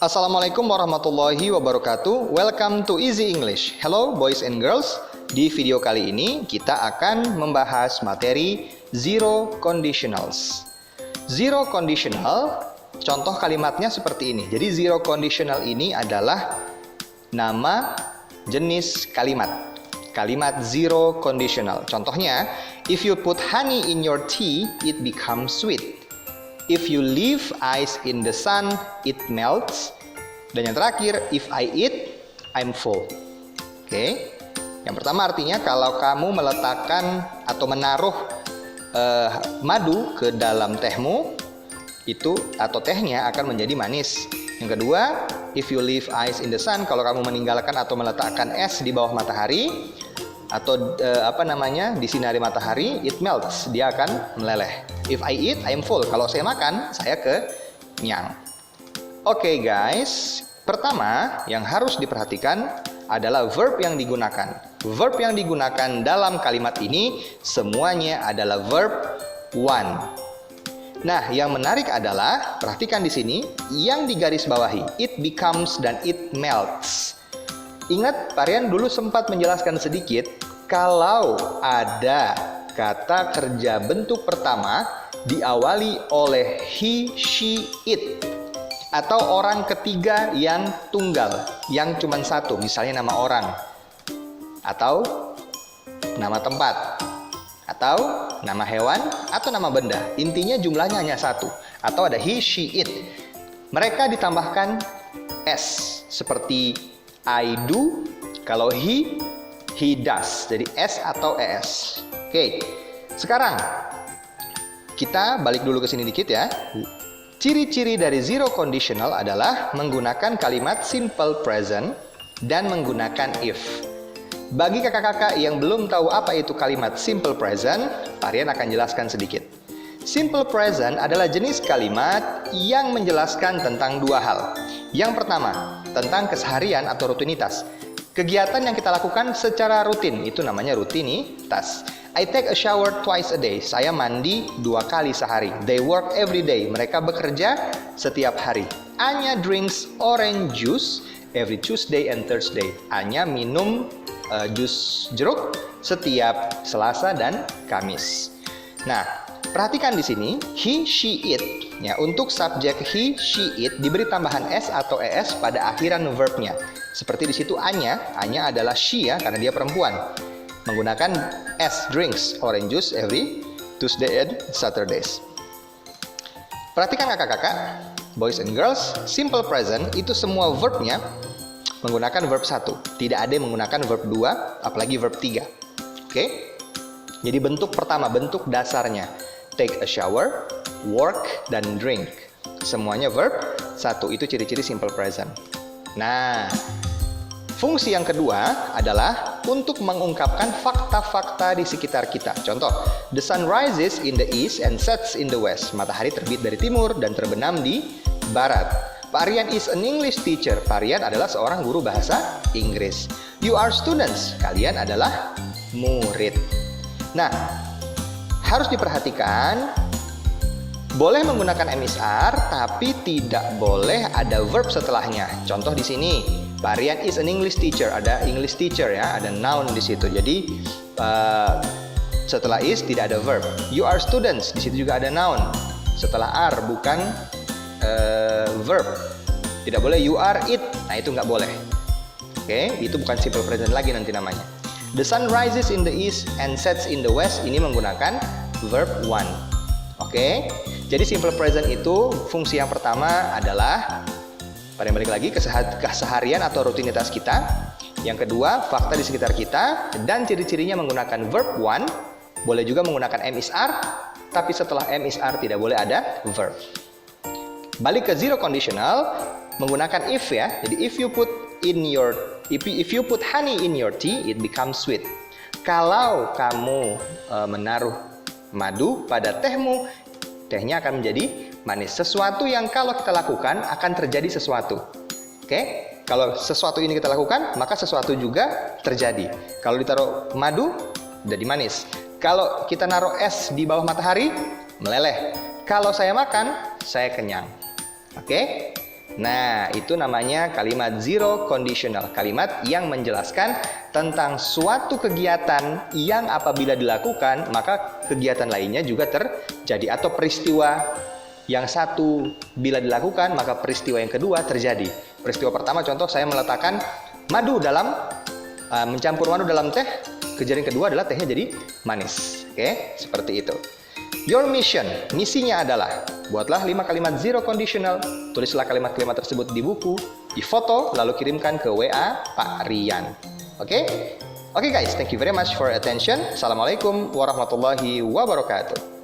Assalamualaikum warahmatullahi wabarakatuh. Welcome to Easy English. Hello boys and girls. Di video kali ini kita akan membahas materi zero conditionals. Zero conditional, contoh kalimatnya seperti ini. Jadi zero conditional ini adalah nama jenis kalimat. Kalimat zero conditional. Contohnya, if you put honey in your tea, it becomes sweet. If you leave ice in the sun, it melts. Dan yang terakhir, if I eat, I'm full. Oke. Yang pertama artinya kalau kamu meletakkan atau menaruh madu ke dalam tehmu, itu atau tehnya akan menjadi manis. Yang kedua, if you leave ice in the sun, kalau kamu meninggalkan atau meletakkan es di bawah matahari atau di sinari matahari, it melts, dia akan meleleh. If I eat, I am full. Kalau saya makan, saya kenyang. Oke guys, pertama yang harus diperhatikan adalah verb yang digunakan. Verb yang digunakan dalam kalimat ini semuanya adalah verb one. Nah, yang menarik adalah perhatikan di sini yang digarisbawahi, it becomes dan it melts. Ingat, Parian dulu sempat menjelaskan sedikit kalau ada kata kerja bentuk pertama diawali oleh he, she, it, atau orang ketiga yang tunggal, yang cuma satu, misalnya nama orang, atau nama tempat, atau nama hewan, atau nama benda. Intinya jumlahnya hanya satu, atau ada he, she, it. Mereka ditambahkan s, seperti I do, kalau he does. Jadi S atau ES. Oke, sekarang kita balik dulu ke sini dikit ya. Ciri-ciri dari zero conditional adalah menggunakan kalimat simple present dan menggunakan if. Bagi kakak-kakak yang belum tahu apa itu kalimat simple present, Parian akan jelaskan sedikit. Simple present adalah jenis kalimat yang menjelaskan tentang dua hal. Yang pertama, tentang keseharian atau rutinitas. Kegiatan yang kita lakukan secara rutin, itu namanya rutinitas. I take a shower twice a day. Saya mandi 2 kali sehari. They work every day. Mereka bekerja setiap hari. Anya drinks orange juice every Tuesday and Thursday. Anya minum jus jeruk setiap Selasa dan Kamis. Nah, perhatikan di sini he, she, it. Ya, untuk subjek he, she, it diberi tambahan s atau es pada akhiran verbnya. Seperti di situ Anya adalah she ya, karena dia perempuan. Menggunakan s, drinks orange juice every Tuesday and Saturdays. Perhatikan kakak-kakak, boys and girls, simple present itu semua verbnya menggunakan verb 1. Tidak ada yang menggunakan verb 2, apalagi verb 3. Oke? Jadi bentuk pertama, bentuk dasarnya. Take a shower, work, dan drink. Semuanya verb 1, itu ciri-ciri simple present. Nah, fungsi yang kedua adalah untuk mengungkapkan fakta-fakta di sekitar kita. Contoh, the sun rises in the east and sets in the west. Matahari terbit dari timur dan terbenam di barat. Parian is an English teacher. Parian adalah seorang guru bahasa Inggris. You are students. Kalian adalah murid. Nah, harus diperhatikan, boleh menggunakan MSR, tapi tidak boleh ada verb setelahnya. Contoh di sini, Parian is an English teacher, ada English teacher ya, ada noun di situ. Jadi setelah is tidak ada verb. You are students, di situ juga ada noun. Setelah are bukan verb. Tidak boleh you are it, nah itu nggak boleh. Oke, itu bukan simple present lagi nanti namanya. The sun rises in the east and sets in the west, ini menggunakan verb one. Oke, jadi simple present itu fungsi yang pertama adalah, pada balik lagi, keseharian atau rutinitas kita. Yang kedua, fakta di sekitar kita. Dan ciri-cirinya menggunakan verb one. Boleh juga menggunakan MSR, tapi setelah MSR tidak boleh ada verb. Balik ke zero conditional, menggunakan if ya. Jadi if you put honey in your tea, it becomes sweet. Kalau kamu menaruh madu pada tehmu, tehnya akan menjadi manis. Sesuatu yang kalau kita lakukan akan terjadi sesuatu. Oke? Kalau sesuatu ini kita lakukan, maka sesuatu juga terjadi. Kalau ditaruh madu, jadi manis. Kalau kita naruh es di bawah matahari, meleleh. Kalau saya makan, saya kenyang. Oke? Nah, itu namanya kalimat zero conditional. Kalimat yang menjelaskan tentang suatu kegiatan yang apabila dilakukan, maka kegiatan lainnya juga terjadi. Atau peristiwa yang satu bila dilakukan, maka peristiwa yang kedua terjadi. Peristiwa pertama, contoh saya meletakkan madu dalam, mencampur madu dalam teh. Kejadian kedua adalah tehnya jadi manis. Oke, seperti itu. Your mission, misinya adalah buatlah 5 kalimat zero conditional, tulislah kalimat-kalimat tersebut di buku, di foto, lalu kirimkan ke WA Pak Rian. Oke? Oke guys, thank you very much for attention. Assalamualaikum warahmatullahi wabarakatuh.